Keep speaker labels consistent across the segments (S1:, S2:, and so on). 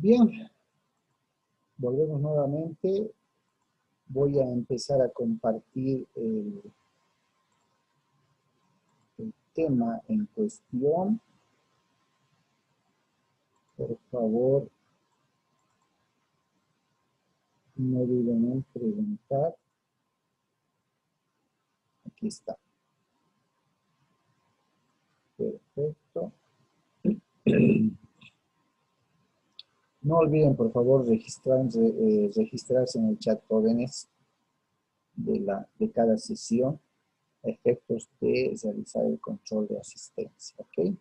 S1: Bien, volvemos nuevamente. Voy a empezar a compartir el tema en cuestión. Por favor, no duden en preguntar. Aquí está. Perfecto. No olviden, por favor, registrarse en el chat jóvenes de cada sesión a efectos de realizar el control de asistencia. ¿Ok?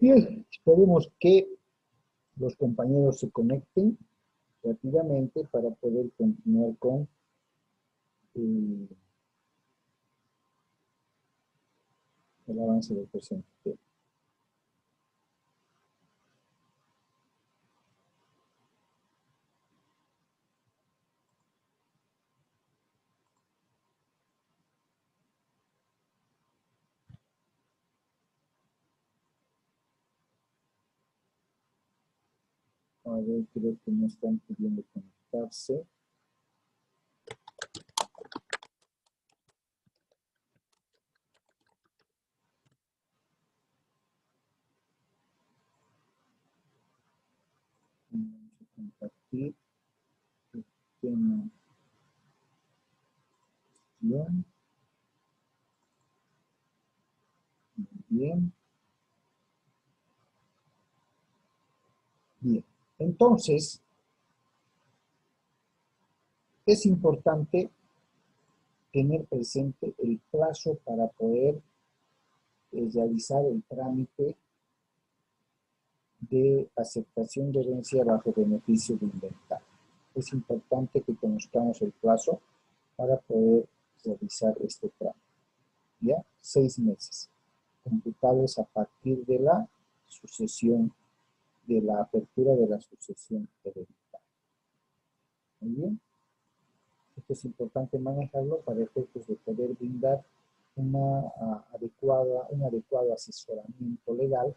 S1: Bien, esperemos que los compañeros se conecten rápidamente para poder continuar con el avance del presente tema. A ver, creo que no están pudiendo conectarse. Vamos a compartir el tema. Bien. Bien. Bien. Entonces, es importante tener presente el plazo para poder realizar el trámite de aceptación de herencia bajo beneficio de inventario. Es importante que conozcamos el plazo para poder realizar este trámite. ¿Ya? 6 meses, computables a partir de la sucesión, de la apertura de la sucesión hereditaria. Muy bien. Esto es importante manejarlo para efectos de poder brindar un adecuado asesoramiento legal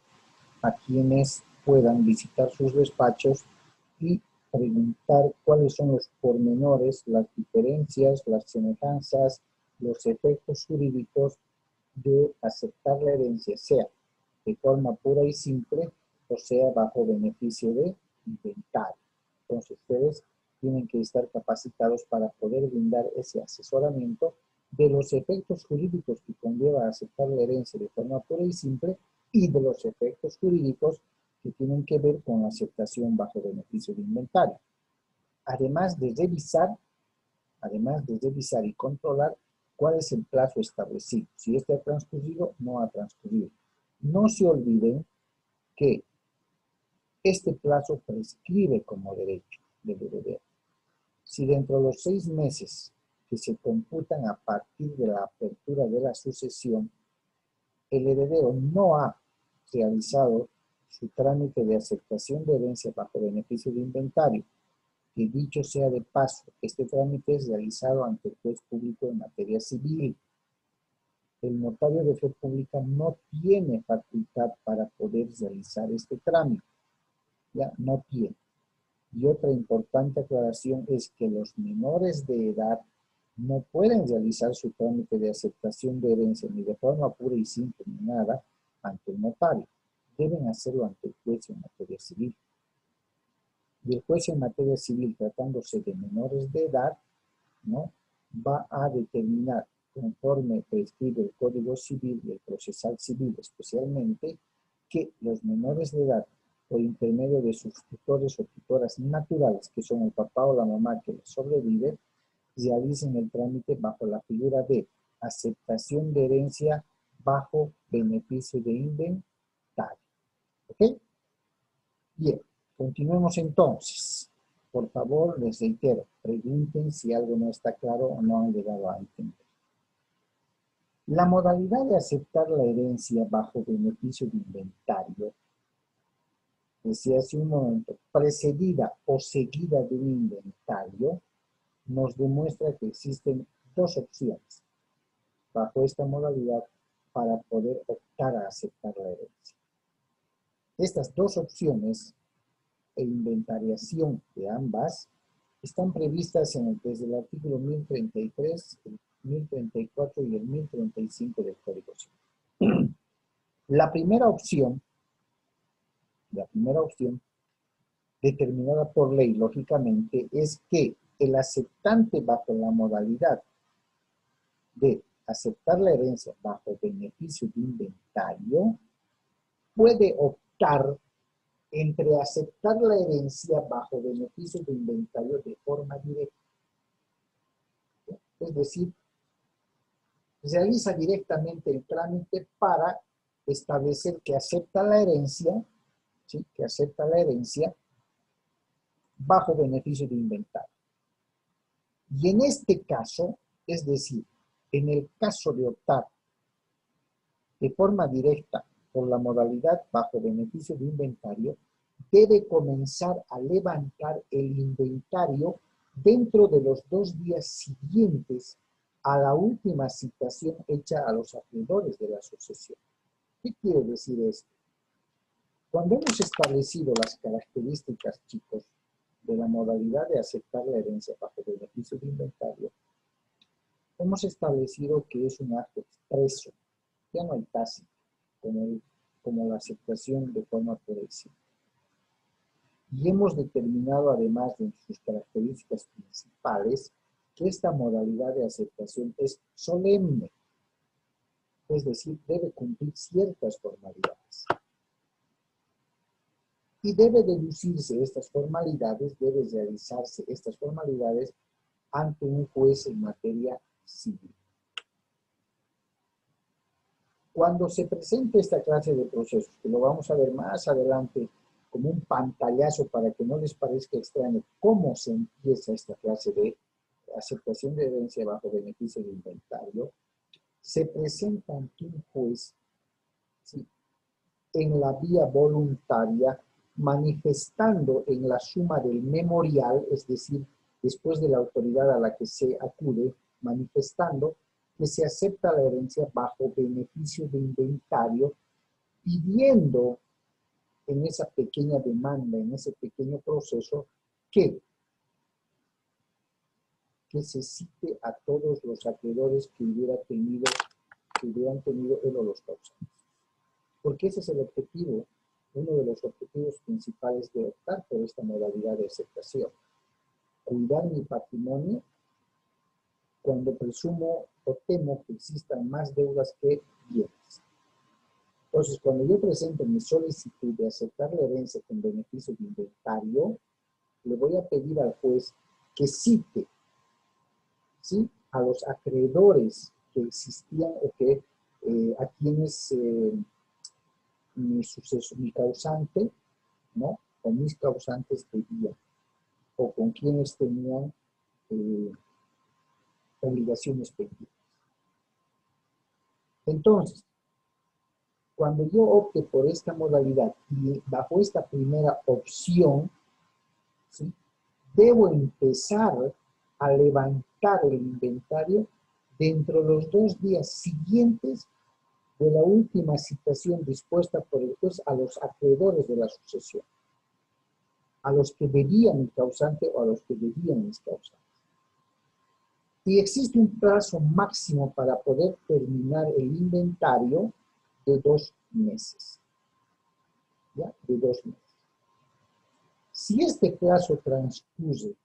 S1: a quienes puedan visitar sus despachos y preguntar cuáles son los pormenores, las diferencias, las semejanzas, los efectos jurídicos de aceptar la herencia, sea de forma pura y simple o sea bajo beneficio de inventario. Entonces ustedes tienen que estar capacitados para poder brindar ese asesoramiento de los efectos jurídicos que conlleva aceptar la herencia de forma pura y simple y de los efectos jurídicos que tienen que ver con la aceptación bajo beneficio de inventario. Además de revisar y controlar cuál es el plazo establecido. Si este ha transcurrido, no ha transcurrido. No se olviden que este plazo prescribe como derecho del heredero. Si dentro de los 6 meses que se computan a partir de la apertura de la sucesión, el heredero no ha realizado su trámite de aceptación de herencia bajo beneficio de inventario, que dicho sea de paso, este trámite es realizado ante el juez público en materia civil. El notario de fe pública no tiene facultad para poder realizar este trámite. Ya no tiene. Y otra importante aclaración es que los menores de edad no pueden realizar su trámite de aceptación de herencia ni de forma pura y simple ni nada ante el notario. Deben hacerlo ante el juez en materia civil. Y el juez en materia civil, tratándose de menores de edad, ¿no?, va a determinar, conforme prescribe el Código Civil y el Procesal Civil especialmente, que los menores de edad, por intermedio de sus tutores o tutoras naturales, que son el papá o la mamá que les sobrevive, realicen el trámite bajo la figura de aceptación de herencia bajo beneficio de inventario. ¿Ok? Bien, continuemos entonces. Por favor, les reitero, pregunten si algo no está claro o no han llegado a entender. La modalidad de aceptar la herencia bajo beneficio de inventario, decía hace un momento, precedida o seguida de un inventario, nos demuestra que existen 2 opciones bajo esta modalidad para poder optar a aceptar la herencia. Estas dos opciones e inventariación de ambas están previstas desde el artículo 1033, el 1034 y el 1035 del Código Civil. La primera opción, determinada por ley, lógicamente, es que el aceptante bajo la modalidad de aceptar la herencia bajo beneficio de inventario puede optar entre aceptar la herencia bajo beneficio de inventario de forma directa. Es decir, realiza directamente el trámite para establecer que acepta la herencia, ¿sí? Que acepta la herencia bajo beneficio de inventario. Y en este caso, es decir, en el caso de optar de forma directa por la modalidad bajo beneficio de inventario, debe comenzar a levantar el inventario dentro de los 2 días siguientes a la última citación hecha a los acreedores de la sucesión. ¿Qué quiere decir esto? Cuando hemos establecido las características, chicos, de la modalidad de aceptar la herencia bajo beneficio de inventario, hemos establecido que es un acto expreso, ya no hay tácito, como la aceptación de forma progresiva. Y hemos determinado, además de sus características principales, que esta modalidad de aceptación es solemne, es decir, debe cumplir ciertas formalidades. Y debe deducirse estas formalidades, debe realizarse estas formalidades ante un juez en materia civil. Cuando se presenta esta clase de procesos, que lo vamos a ver más adelante como un pantallazo para que no les parezca extraño cómo se empieza esta clase de aceptación de herencia bajo beneficio de inventario, se presenta ante un juez, ¿sí?, en la vía voluntaria, manifestando en la suma del memorial, es decir, después de la autoridad a la que se acude, manifestando que se acepta la herencia bajo beneficio de inventario, pidiendo en esa pequeña demanda, en ese pequeño proceso, que se cite a todos los acreedores que hubieran tenido él o los causantes. Porque ese es el objetivo, uno de los objetivos principales de optar por esta modalidad de aceptación. Cuidar mi patrimonio cuando presumo o temo que existan más deudas que bienes. Entonces, cuando yo presento mi solicitud de aceptar la herencia con beneficio de inventario, le voy a pedir al juez que cite, ¿sí?, a los acreedores que existían o que a quienes mi causante, ¿no?, o mis causantes debían, o con quienes tenían obligaciones pendientes. Entonces, cuando yo opte por esta modalidad y bajo esta primera opción, ¿sí?, debo empezar a levantar el inventario dentro de los 2 días siguientes de la última citación dispuesta por el juez a los acreedores de la sucesión, a los que debían mi causante o a los que debían mis causantes. Y existe un plazo máximo para poder terminar el inventario de 2 meses. ¿Ya? De 2 meses. Si este plazo transcurre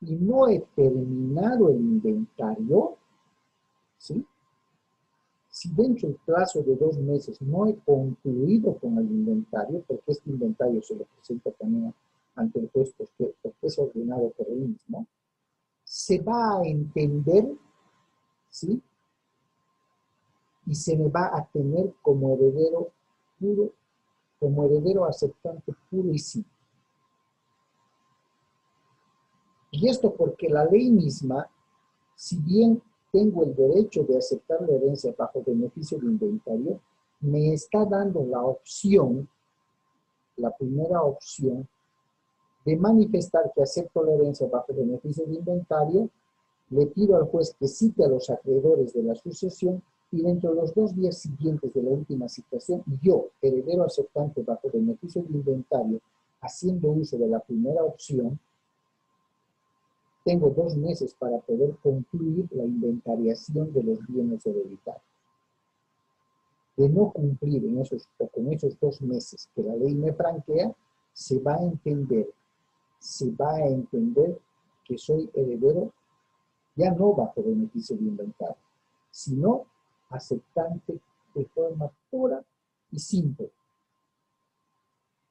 S1: y no he terminado el inventario, ¿sí?, si dentro del plazo de 2 meses no he concluido con el inventario, porque este inventario se lo presenta también ante el juez porque es ordenado por él mismo, se va a entender, ¿sí?, y se me va a tener como heredero puro, como heredero aceptante puro y simple. Y esto porque la ley misma, si bien tengo el derecho de aceptar la herencia bajo beneficio de inventario, me está dando la opción, la primera opción, de manifestar que acepto la herencia bajo beneficio de inventario, le pido al juez que cite a los acreedores de la sucesión y dentro de los 2 días siguientes de la última citación, yo, heredero aceptante bajo beneficio de inventario, haciendo uso de la primera opción, tengo 2 meses para poder concluir la inventariación de los bienes hereditarios. De no cumplir con esos 2 meses que la ley me franquea, se va a entender que soy heredero ya no bajo beneficio de inventario, sino aceptante de forma pura y simple.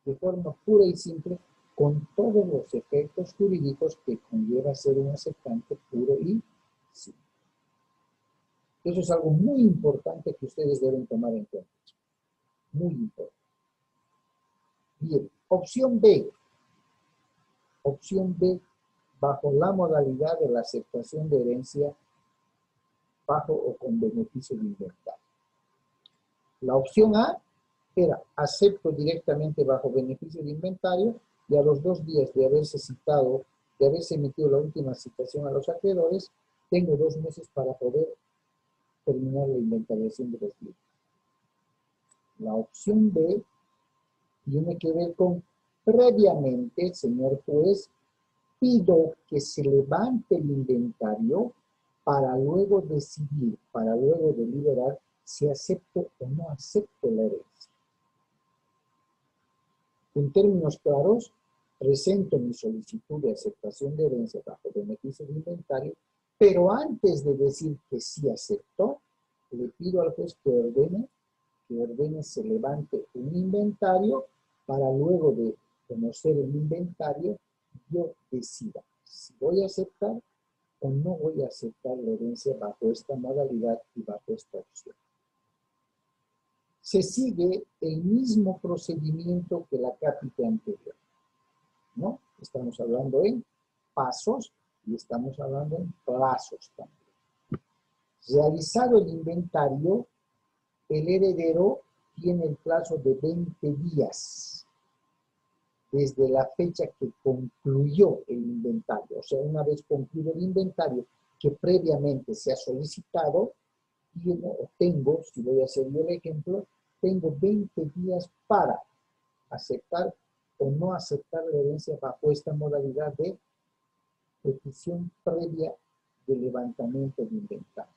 S1: De forma pura y simple, con todos los efectos jurídicos que conlleva ser un aceptante puro y simple. Eso es algo muy importante que ustedes deben tomar en cuenta. Muy importante. Bien, opción B. Opción B, bajo la modalidad de la aceptación de herencia bajo o con beneficio de inventario. La opción A era acepto directamente bajo beneficio de inventario y a los 2 días de haberse citado, de haberse emitido la última citación a los acreedores, tengo 2 meses para poder terminar la inventariación de los bienes. La opción B tiene que ver con previamente, señor juez, pido que se levante el inventario para luego decidir, para luego deliberar si acepto o no acepto la herencia. En términos claros, presento mi solicitud de aceptación de herencia bajo beneficio de inventario, pero antes de decir que sí acepto, le pido al juez que ordene se levante un inventario para luego de conocer el inventario, yo decida si voy a aceptar o no voy a aceptar la herencia bajo esta modalidad y bajo esta opción. Se sigue el mismo procedimiento que la cápita anterior, ¿no? Estamos hablando en pasos y estamos hablando en plazos también. Realizado el inventario, el heredero tiene el plazo de 20 días desde la fecha que concluyó el inventario. O sea, una vez concluido el inventario que previamente se ha solicitado, tengo, si voy a hacer yo el ejemplo, tengo 20 días para aceptar o no aceptar la herencia bajo esta modalidad de petición previa de levantamiento de inventario.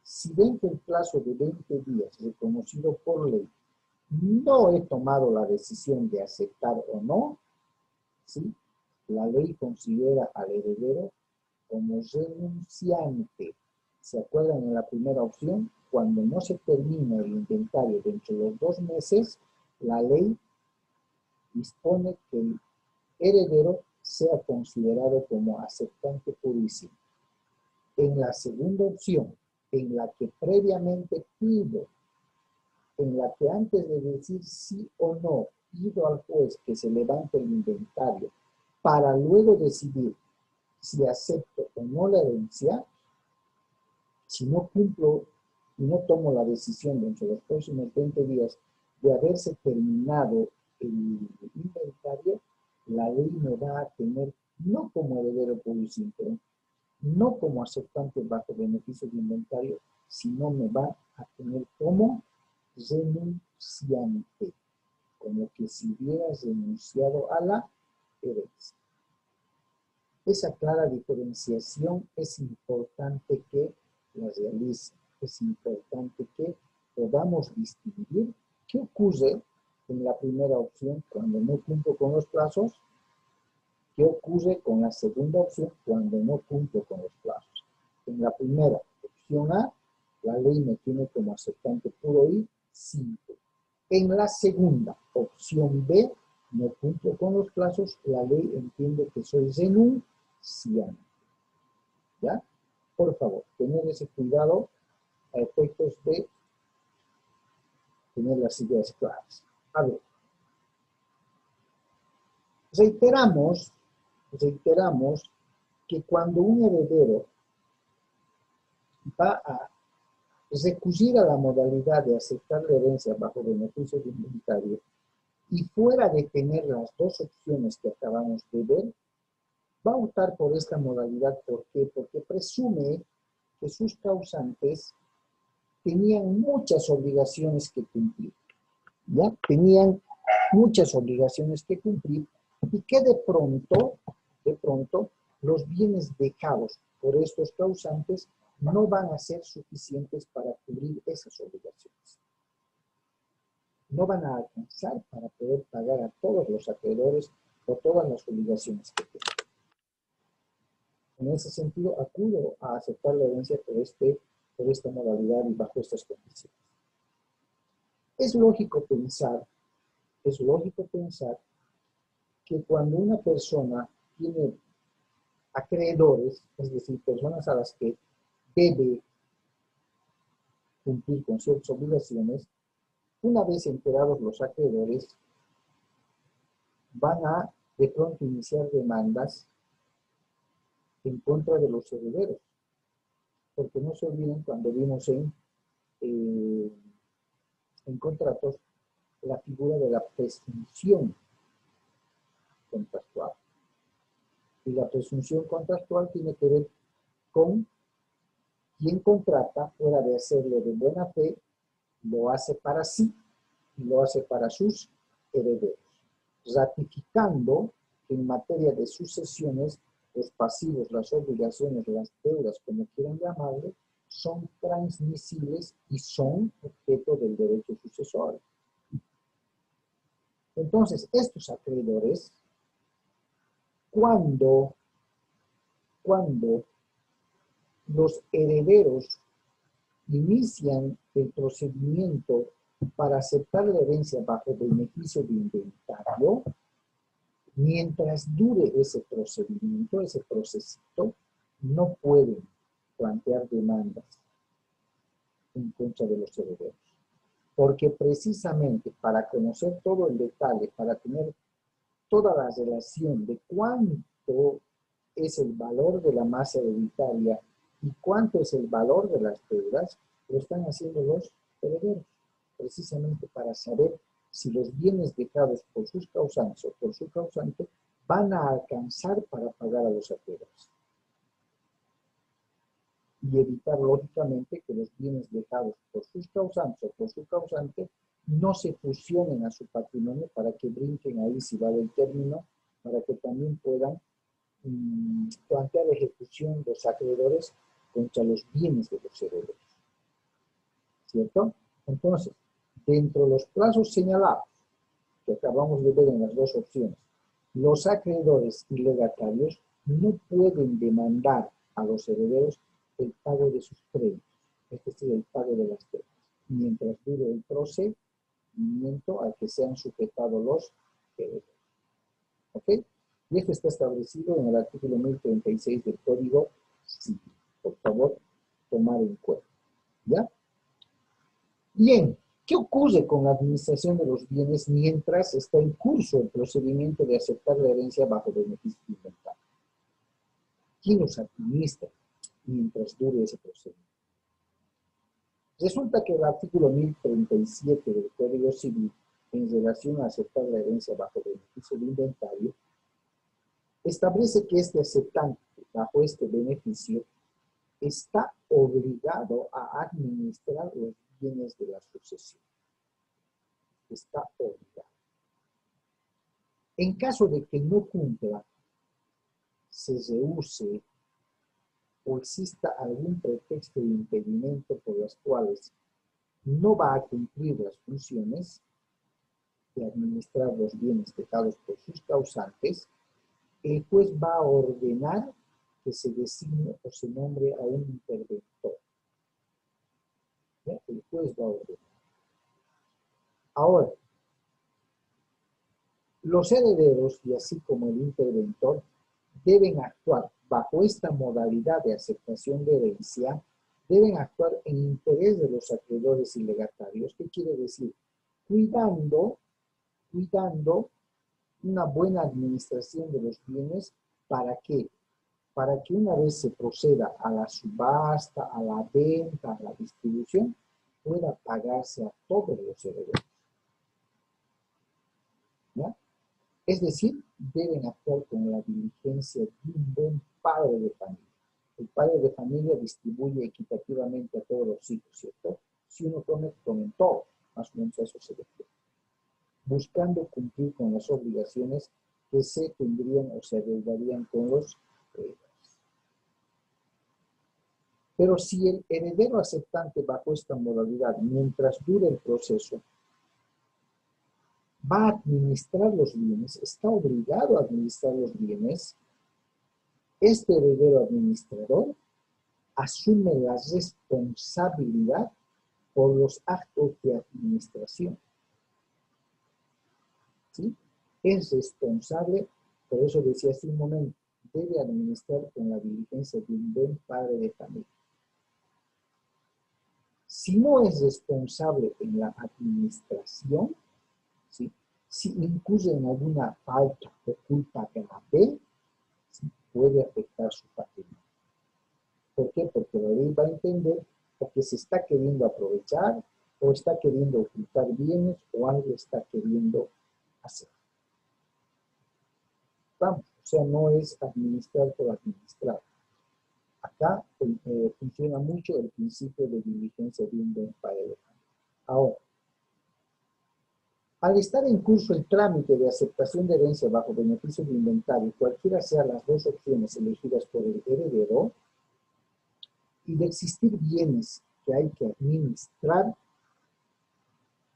S1: Si dentro del plazo de 20 días reconocido por ley no he tomado la decisión de aceptar o no, ¿sí? La ley considera al heredero como renunciante. ¿Se acuerdan en la primera opción? Cuando no se termina el inventario dentro de los 2 meses, la ley dispone que el heredero sea considerado como aceptante purísimo. En la segunda opción, en la que previamente pido, en la que antes de decir sí o no, pido al juez que se levante el inventario para luego decidir si acepto o no la herencia, si no cumplo y no tomo la decisión dentro de los próximos 20 días de haberse terminado el inventario, la ley me va a tener no como heredero puro y simple, no como aceptante bajo beneficio de inventario, sino me va a tener como renunciante, como que si hubiera renunciado a la herencia. Esa clara diferenciación es importante que la realicen, es importante que podamos distinguir qué ocurre en la primera opción cuando no cumplo con los plazos, qué ocurre con la segunda opción cuando no cumplo con los plazos. En la primera opción A, la ley me tiene como aceptante puro y simple. En la segunda opción B, no cumplo con los plazos, la ley entiende que soy renunciante. ¿Ya? Por favor, tener ese cuidado a efectos de tener las ideas claras. A ver, reiteramos que cuando un heredero va a recurrir a la modalidad de aceptar la herencia bajo beneficio de inventario y fuera de tener las 2 opciones que acabamos de ver, va a optar por esta modalidad. ¿Por qué? Porque presume que sus causantes tenían muchas obligaciones que cumplir, ¿ya? Tenían muchas obligaciones que cumplir y que de pronto, los bienes dejados por estos causantes no van a ser suficientes para cubrir esas obligaciones. No van a alcanzar para poder pagar a todos los acreedores por todas las obligaciones que tienen. En ese sentido, acudo a aceptar la herencia por esta modalidad y bajo estas condiciones. Es lógico pensar que cuando una persona tiene acreedores, es decir, personas a las que debe cumplir con ciertas obligaciones, una vez enterados los acreedores, van a de pronto iniciar demandas en contra de los herederos. Porque no se olviden, cuando vimos en contratos la figura de la presunción contractual. Y la presunción contractual tiene que ver con quien contrata, fuera de hacerlo de buena fe, lo hace para sí y lo hace para sus herederos, ratificando que en materia de sucesiones, los pasivos, las obligaciones, las deudas, como quieran llamarle, son transmisibles y son objeto del derecho sucesorio. Entonces, estos acreedores, cuando los herederos inician el procedimiento para aceptar la herencia bajo beneficio de inventario, mientras dure ese procedimiento, ese procesito, no pueden plantear demandas en contra de los herederos. Porque precisamente para conocer todo el detalle, para tener toda la relación de cuánto es el valor de la masa hereditaria y cuánto es el valor de las deudas, lo están haciendo los herederos, precisamente para saber si los bienes dejados por sus causantes o por su causante van a alcanzar para pagar a los acreedores. Y evitar, lógicamente, que los bienes dejados por sus causantes o por su causante no se fusionen a su patrimonio para que brinquen ahí, si vale el término, para que también puedan plantear ejecución los acreedores contra los bienes de los herederos. ¿Cierto? Entonces, dentro de los plazos señalados, que acabamos de ver en las dos opciones, los acreedores y legatarios no pueden demandar a los herederos el pago de sus créditos, es decir, el pago de las deudas, mientras dure el procedimiento al que sean sujetados los herederos. ¿Ok? Y esto está establecido en el artículo 1036 del Código Civil. Por favor, tomar en cuenta. ¿Ya? Bien, ¿qué ocurre con la administración de los bienes mientras está en curso el procedimiento de aceptar la herencia bajo beneficio de inventario? ¿Quién los administra mientras dure ese procedimiento? Resulta que el artículo 1037 del Código Civil, en relación a aceptar la herencia bajo beneficio de inventario, establece que este aceptante bajo este beneficio está obligado a administrar los bienes de la sucesión. Está obligado. En caso de que no cumpla, se rehúse o exista algún pretexto de impedimento por los cuales no va a cumplir las funciones de administrar los bienes dejados por sus causantes, el juez va a ordenar que se designe o se nombre a un interventor. ¿Ya? El juez va a ordenar. Ahora, los herederos, y así como el interventor, deben actuar bajo esta modalidad de aceptación de herencia, deben actuar en interés de los acreedores y legatarios. ¿Qué quiere decir? Cuidando una buena administración de los bienes. ¿Para qué? Para que una vez se proceda a la subasta, a la venta, a la distribución, pueda pagarse a todos los herederos. ¿Ya? Es decir, deben actuar con la diligencia de un buen padre de familia. El padre de familia distribuye equitativamente a todos los hijos, ¿cierto? Si uno come, comen todo. Más o menos a eso se refiere. Buscando cumplir con las obligaciones que se tendrían o se adeudarían con los herederos. Pero si el heredero aceptante bajo esta modalidad, mientras dure el proceso, va a administrar los bienes, está obligado a administrar los bienes, este heredero administrador asume la responsabilidad por los actos de administración. ¿Sí? Es responsable, por eso decía hace un momento, debe administrar con la diligencia de un buen padre de familia. Si no es responsable en la administración, ¿sí? Si incurre en alguna falta o culpa grave, ¿sí? Puede afectar su patrimonio. ¿Por qué? Porque la ley va a entender o que se está queriendo aprovechar, o está queriendo ocultar bienes, o algo está queriendo hacer. Vamos, o sea, no es administrar por administrar. Acá funciona mucho el principio de diligencia de un buen padre de familia. Ahora, al estar en curso el trámite de aceptación de herencia bajo beneficio de inventario, cualquiera sean las dos opciones elegidas por el heredero, y de existir bienes que hay que administrar,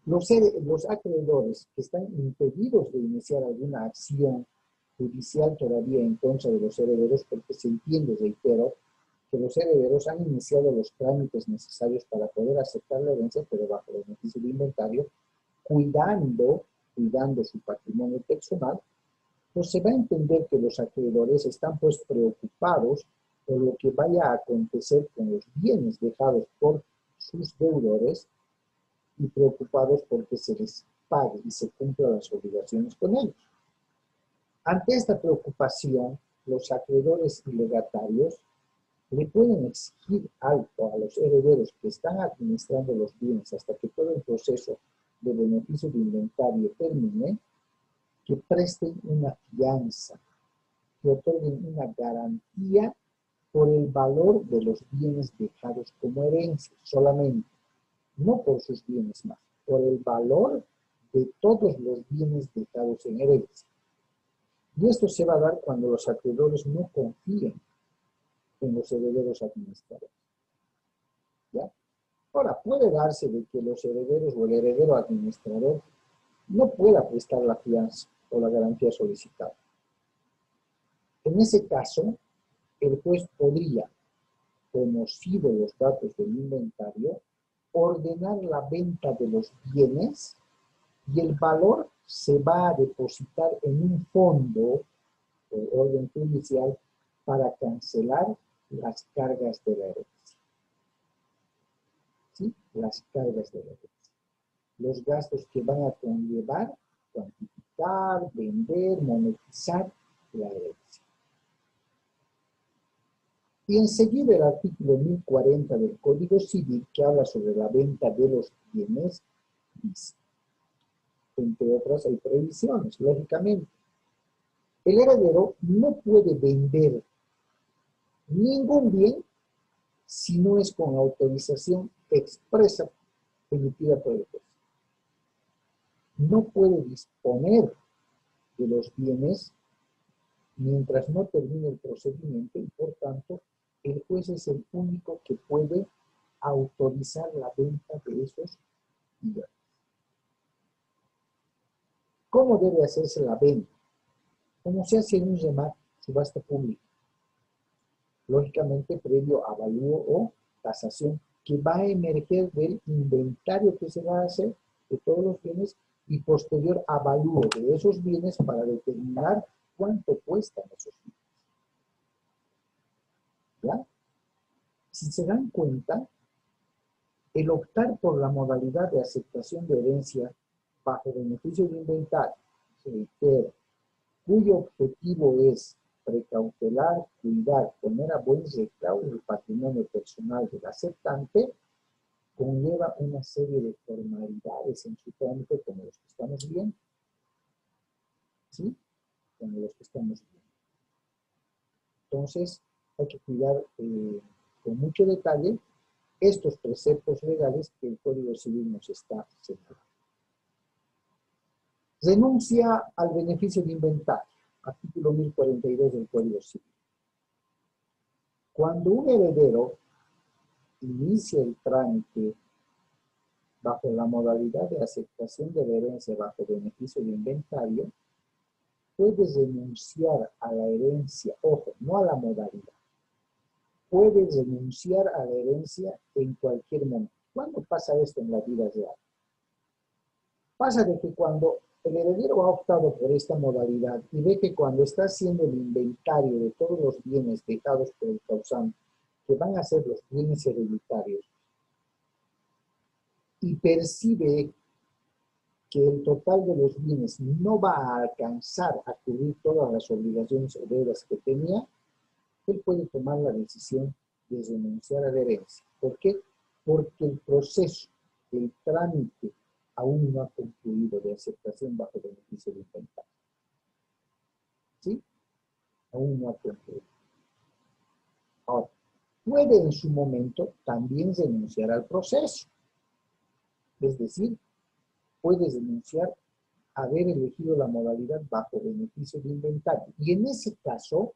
S1: los acreedores que están impedidos de iniciar alguna acción judicial todavía en contra de los herederos, porque se entiende, reitero, que los herederos han iniciado los trámites necesarios para poder aceptar la herencia, pero bajo beneficio de inventario, cuidando su patrimonio personal, pues se va a entender que los acreedores están pues preocupados por lo que vaya a acontecer con los bienes dejados por sus deudores y preocupados porque se les pague y se cumplan las obligaciones con ellos. Ante esta preocupación, los acreedores y legatarios le pueden exigir algo a los herederos que están administrando los bienes hasta que todo el proceso de beneficio de inventario termine, que presten una fianza, que otorguen una garantía por el valor de los bienes dejados como herencia, solamente, no por sus bienes más, por el valor de todos los bienes dejados en herencia. Y esto se va a dar cuando los acreedores no confíen en los herederos administradores. ¿Ya? Ahora, puede darse de que los herederos o el heredero administrador no pueda prestar la fianza o la garantía solicitada. En ese caso, el juez podría, conocido los datos del inventario, ordenar la venta de los bienes y el valor se va a depositar en un fondo de orden judicial para cancelar las cargas de la herencia. ¿Sí? Las cargas de la herencia. Los gastos que van a conllevar, cuantificar, vender, monetizar la herencia. Y enseguida el artículo 1040 del Código Civil, que habla sobre la venta de los bienes, dice, entre otras hay previsiones, lógicamente. El heredero no puede vender ningún bien si no es con autorización expresa emitida por el juez. No puede disponer de los bienes mientras no termine el procedimiento y, por tanto, el juez es el único que puede autorizar la venta de esos bienes. ¿Cómo debe hacerse la venta? ¿Cómo se hace en un remate, subasta pública? Lógicamente, previo avalúo o tasación que va a emerger del inventario que se va a hacer de todos los bienes y posterior avalúo de esos bienes para determinar cuánto cuestan esos bienes. ¿Ya? Si se dan cuenta, el optar por la modalidad de aceptación de herencia bajo beneficio de inventario, se reitera, cuyo objetivo es precautelar, cuidar, poner a buen recaudo el patrimonio personal del aceptante, conlleva una serie de formalidades en su trámite como los que estamos viendo. ¿Sí? Como los que estamos viendo. Entonces, hay que cuidar con mucho detalle estos preceptos legales que el Código Civil nos está señalando. Renuncia al beneficio de inventario, artículo 1042 del Código Civil. Cuando un heredero inicia el trámite bajo la modalidad de aceptación de la herencia bajo beneficio de inventario, puede renunciar a la herencia, ojo, no a la modalidad, puede renunciar a la herencia en cualquier momento. ¿Cuándo pasa esto en la vida real? Pasa de que cuando el heredero ha optado por esta modalidad y ve que cuando está haciendo el inventario de todos los bienes dejados por el causante, que van a ser los bienes hereditarios, y percibe que el total de los bienes no va a alcanzar a cubrir todas las obligaciones o deudas que tenía, él puede tomar la decisión de renunciar a la herencia. ¿Por qué? Porque el proceso, el trámite, aún no ha concluido de aceptación bajo beneficio de inventario. ¿Sí? Aún no ha concluido. Ahora, puede en su momento también renunciar al proceso. Es decir, puede renunciar a haber elegido la modalidad bajo beneficio de inventario. Y en ese caso,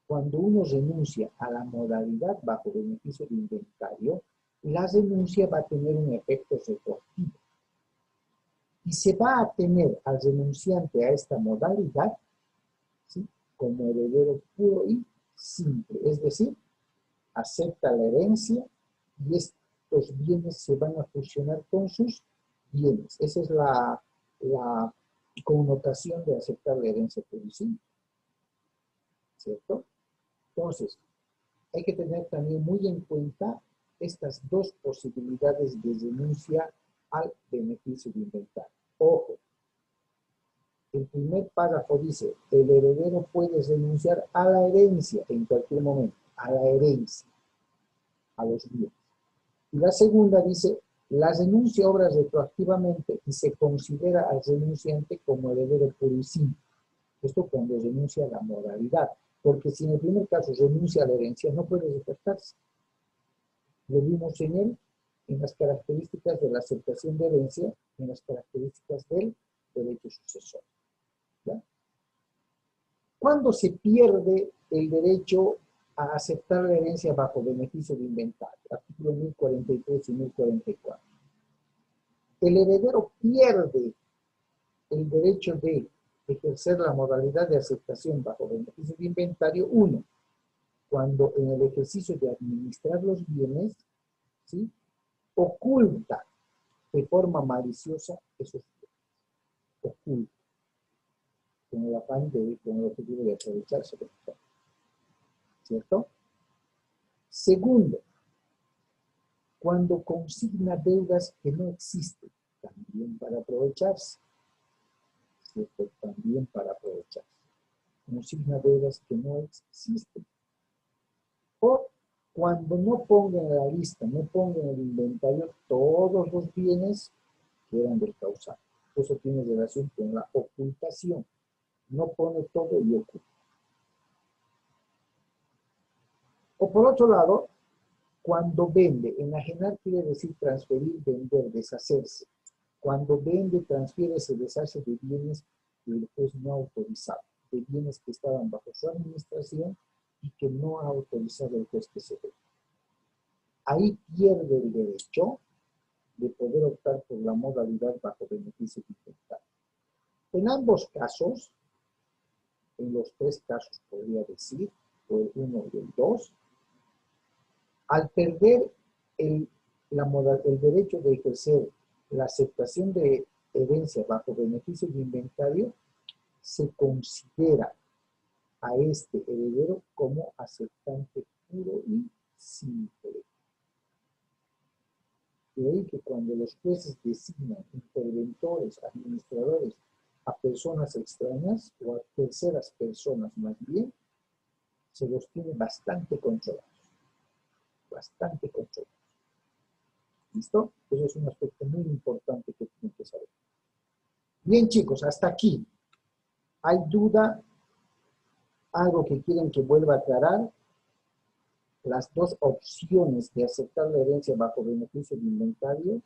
S1: cuando uno renuncia a la modalidad bajo beneficio de inventario, la renuncia va a tener un efecto retroactivo. Y se va a tener al renunciante a esta modalidad, ¿sí?, como heredero puro y simple. Es decir, acepta la herencia y estos bienes se van a fusionar con sus bienes. Esa es la connotación de aceptar la herencia pura y simple. ¿Cierto? Entonces, hay que tener también muy en cuenta estas dos posibilidades de renuncia al beneficio de inventario. Ojo, el primer párrafo dice, el heredero puede renunciar a la herencia en cualquier momento, a la herencia, a los bienes. Y la segunda dice, la renuncia obra retroactivamente y se considera al renunciante como heredero puro y simple. Esto cuando renuncia a la modalidad, porque si en el primer caso renuncia a la herencia, no puede despertarse. Lo vimos en él, en las características de la aceptación de herencia, en las características del derecho sucesorio. ¿Ya? ¿Cuándo se pierde el derecho a aceptar la herencia bajo beneficio de inventario? Artículos 1043 y 1044. El heredero pierde el derecho de ejercer la modalidad de aceptación bajo beneficio de inventario, uno, cuando en el ejercicio de administrar los bienes, ¿sí?, oculta de forma maliciosa esos bienes. Oculta. Con el afán con el objetivo de aprovecharse. ¿Cierto? Segundo, cuando consigna deudas que no existen, también para aprovecharse. ¿Cierto? También para aprovecharse. Consigna deudas que no existen. O cuando no ponga en la lista, no ponga en el inventario todos los bienes que eran del causante. Eso tiene relación con la ocultación. No pone todo y oculta. O por otro lado, cuando vende, enajenar quiere decir transferir, vender, deshacerse. Cuando vende, transfiere, se deshace de bienes que el juez no ha autorizado, de bienes que estaban bajo su administración y que no ha autorizado el juez que se venda. Ahí pierde el derecho de poder optar por la modalidad bajo beneficio de inventario. En ambos casos, en los tres casos podría decir, o el 1 y el 2, al perder el derecho de ejercer la aceptación de herencia bajo beneficio de inventario, se considera a este heredero como aceptante puro y simple. De ahí que cuando los jueces designan interventores, administradores, a personas extrañas o a terceras personas más bien, se los tiene bastante controlados. Bastante controlados. ¿Listo? Eso es un aspecto muy importante que tienen que saber. Bien, chicos, hasta aquí. ¿Hay duda? ¿Algo que quieran que vuelva a aclarar? las dos opciones de aceptar la herencia bajo beneficio de inventario?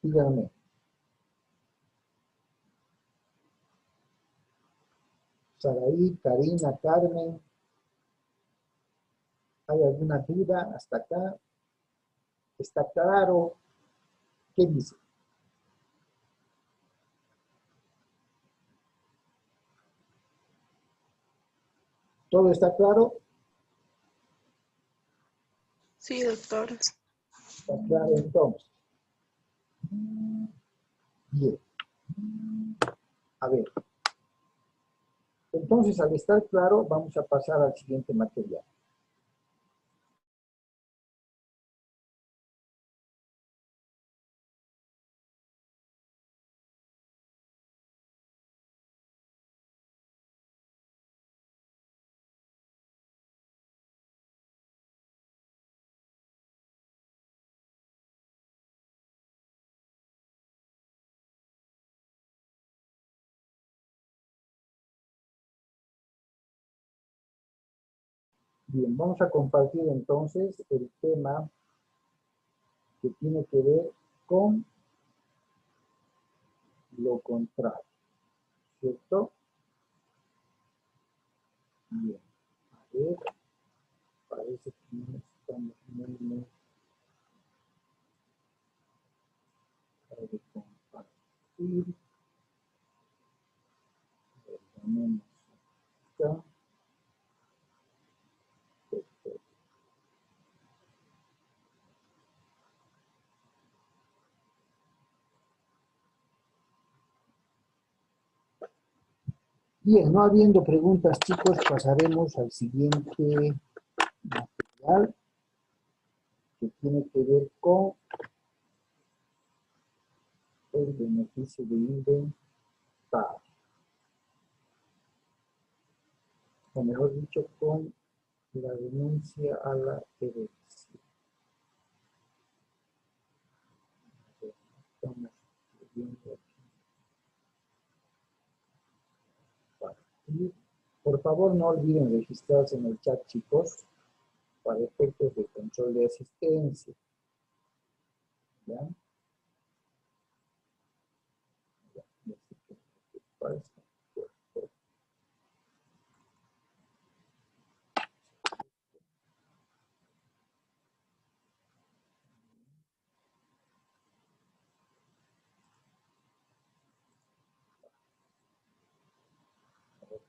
S1: Díganme. Saraí, Karina, Carmen, ¿hay alguna duda hasta acá? ¿Está claro? ¿Qué dice? ¿Todo está claro?
S2: Sí, doctor.
S1: ¿Está claro entonces? Bien. A ver. Entonces, al estar claro, vamos a pasar al siguiente material. Bien, vamos a compartir entonces el tema que tiene que ver con lo contrario, ¿cierto? Bien, a ver, parece que no estamos muy de compartir. Perdonemos acá. Perfecto. Bien, no habiendo preguntas, chicos, pasaremos al siguiente material que tiene que ver con el beneficio de inventario, o mejor dicho, con la renuncia a la herencia. Estamos viendo aquí. Por favor, no olviden registrarse en el chat, chicos, para efectos de control de asistencia. ¿Ya?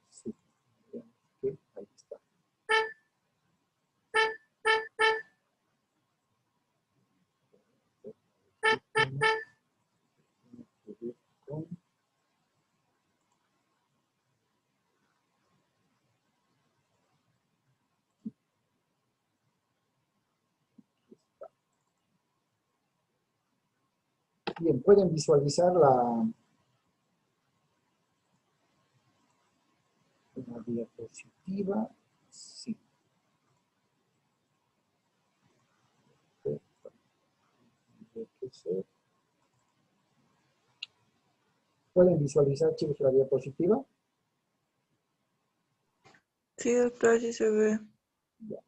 S1: Sí, ahí está. Bien, pueden visualizar la diapositiva. Sí. ¿Pueden visualizar, chicos, la diapositiva?
S2: Sí, doctor, sí se ve.
S1: Ya.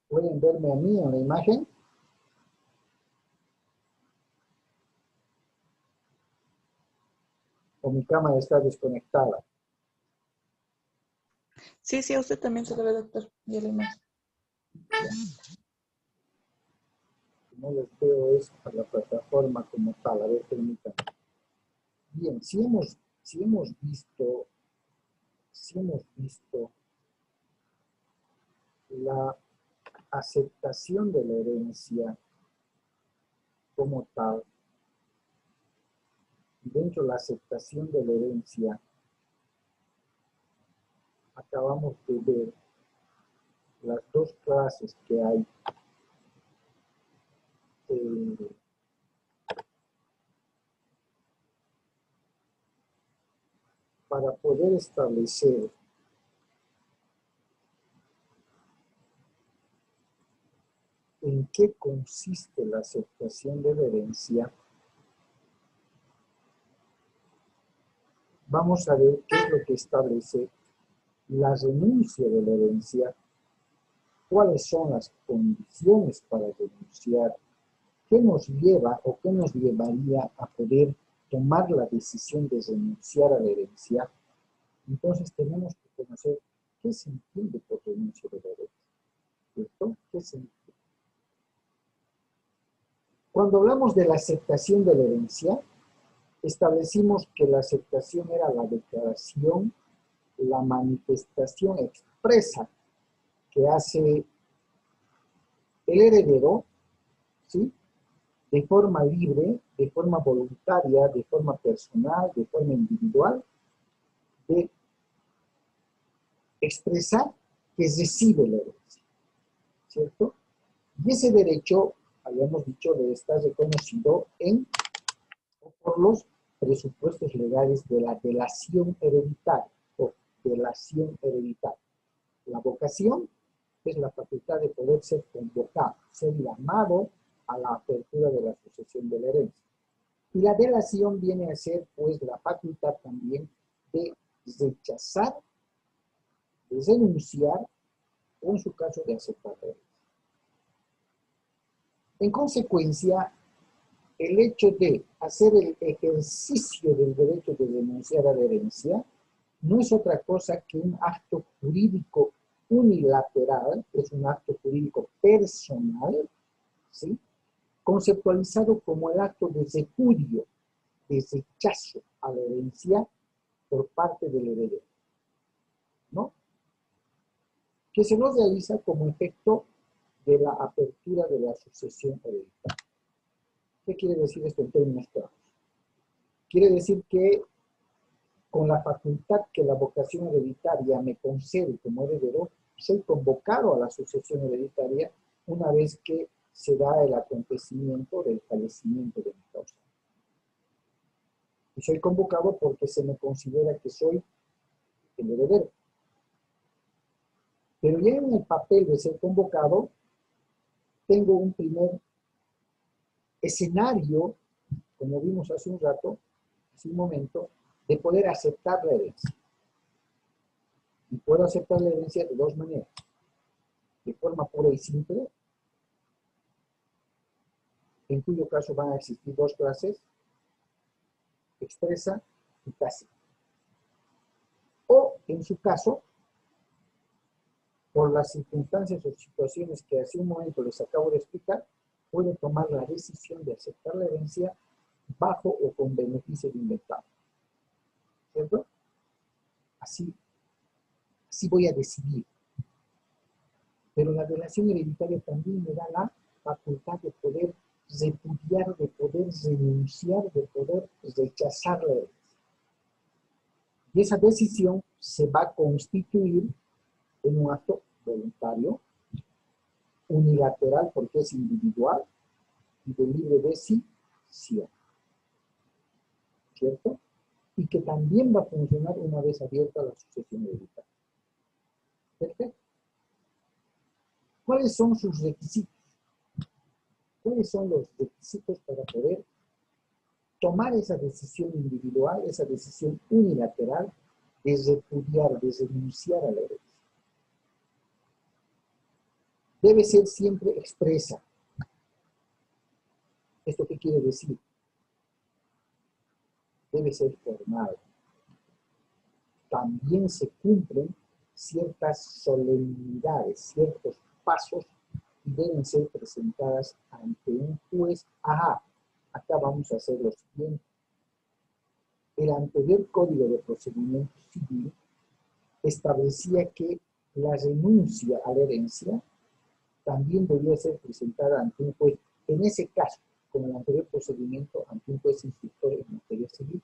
S1: ¿Pueden verme a mí en la imagen? ¿O mi cámara está desconectada?
S2: Sí, sí, a usted también se le ve, doctor. Ya la imagen.
S1: No les veo es a la plataforma como tal. A ver, permítanme. Bien, si hemos visto la aceptación de la herencia como tal, dentro de la aceptación de la herencia, acabamos de ver las dos clases que hay para poder establecer en qué consiste la aceptación de la herencia. Vamos a ver qué es lo que establece la renuncia de la herencia cuáles son las condiciones para renunciar, qué nos lleva o qué nos llevaría a poder tomar la decisión de renunciar a la herencia, entonces tenemos que conocer qué se entiende por renuncia de la herencia, ¿cierto? ¿Qué se entiende? Cuando hablamos de la aceptación de la herencia, establecimos que la aceptación era la declaración, la manifestación expresa que hace el heredero, ¿sí?, de forma libre, de forma voluntaria, de forma personal, de forma individual, de expresar que recibe la herencia, ¿cierto? Y ese derecho, habíamos dicho, debe estar reconocido por los presupuestos legales de la delación hereditaria o delación hereditaria. La vocación es la facultad de poder ser convocado, ser llamado a la apertura de la sucesión de la herencia. Y la delación viene a ser, pues, la facultad también de rechazar, de denunciar, o en su caso de aceptar la herencia. En consecuencia, el hecho de hacer el ejercicio del derecho de denunciar a la herencia no es otra cosa que un acto jurídico unilateral, es un acto jurídico personal, ¿sí?, conceptualizado como el acto de repudio, de rechazo a la herencia por parte del heredero, ¿no?, que se nos realiza como efecto de la apertura de la sucesión hereditaria. ¿Qué quiere decir esto en términos claros? Quiere decir que con la facultad que la vocación hereditaria me concede como heredero, soy convocado a la sucesión hereditaria una vez que se da el acontecimiento del fallecimiento de mi causa. Y soy convocado porque se me considera que soy el heredero. Pero ya en el papel de ser convocado, tengo un primer escenario, como vimos hace un rato, hace un momento, de poder aceptar la herencia. Y puedo aceptar la herencia de dos maneras. De forma pura y simple, en cuyo caso van a existir dos clases, expresa y tácita. O, en su caso, por las circunstancias o situaciones que hace un momento les acabo de explicar, puede tomar la decisión de aceptar la herencia bajo o con beneficio de inventado. ¿Cierto? Así voy a decidir. Pero la relación hereditaria también me da la facultad de poder repudiar, de poder renunciar, de poder rechazar la herencia. Y esa decisión se va a constituir en un acto voluntario, unilateral porque es individual y de libre decisión. ¿Cierto? Y que también va a funcionar una vez abierta la sucesión hereditaria. Perfecto. ¿Cuáles son sus requisitos? ¿Cuáles son los requisitos para poder tomar esa decisión individual, esa decisión unilateral de repudiar, de renunciar a la herencia? Debe ser siempre expresa. ¿Esto qué quiere decir? Debe ser formal. También se cumplen ciertas solemnidades, ciertos pasos y deben ser presentadas ante un juez. Ajá, acá vamos a hacer lo siguiente. El anterior Código de Procedimiento Civil establecía que la renuncia a la herencia también debía ser presentada ante un juez, en ese caso, como el anterior procedimiento, ante un juez instructor en materia civil.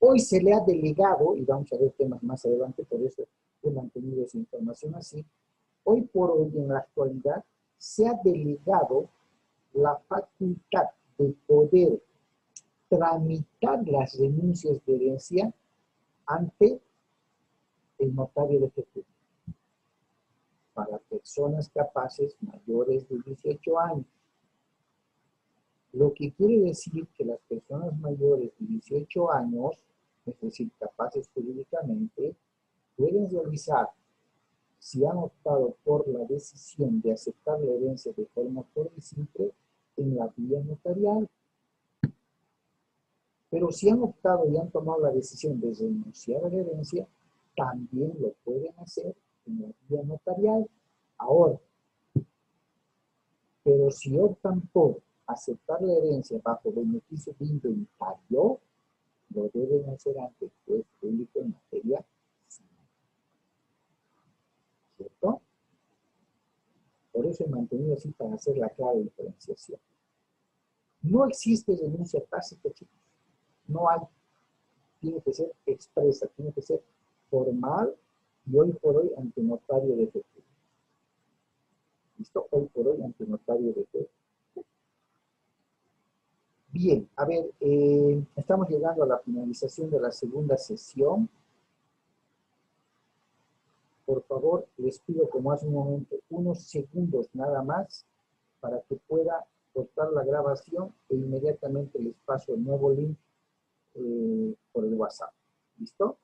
S1: Hoy se le ha delegado, y vamos a ver temas más adelante, por eso he mantenido esa información así, hoy por hoy, en la actualidad, se ha delegado la facultad de poder tramitar las renuncias de herencia ante el notario de fe pública para personas capaces mayores de 18 años. Lo que quiere decir que las personas mayores de 18 años, es decir, capaces jurídicamente, pueden realizar si han optado por la decisión de aceptar la herencia de forma pura y simple en la vía notarial. Pero si han optado y han tomado la decisión de renunciar a la herencia, también lo pueden hacer en la vía notarial. Ahora, pero si optan por aceptar la herencia bajo beneficio de inventario, lo deben hacer ante el juez público en materia civil. ¿Cierto? Por eso he mantenido así para hacer la clara diferenciación. No existe renuncia tácita, chicos. No hay. Tiene que ser expresa, tiene que ser formal y hoy por hoy ante notario de fe. ¿Listo? Hoy por hoy ante notario de fe. Bien, a ver, estamos llegando a la finalización de la segunda sesión. Por favor, les pido como hace un momento unos segundos nada más para que pueda cortar la grabación e inmediatamente les paso el nuevo link por el WhatsApp. ¿Listo?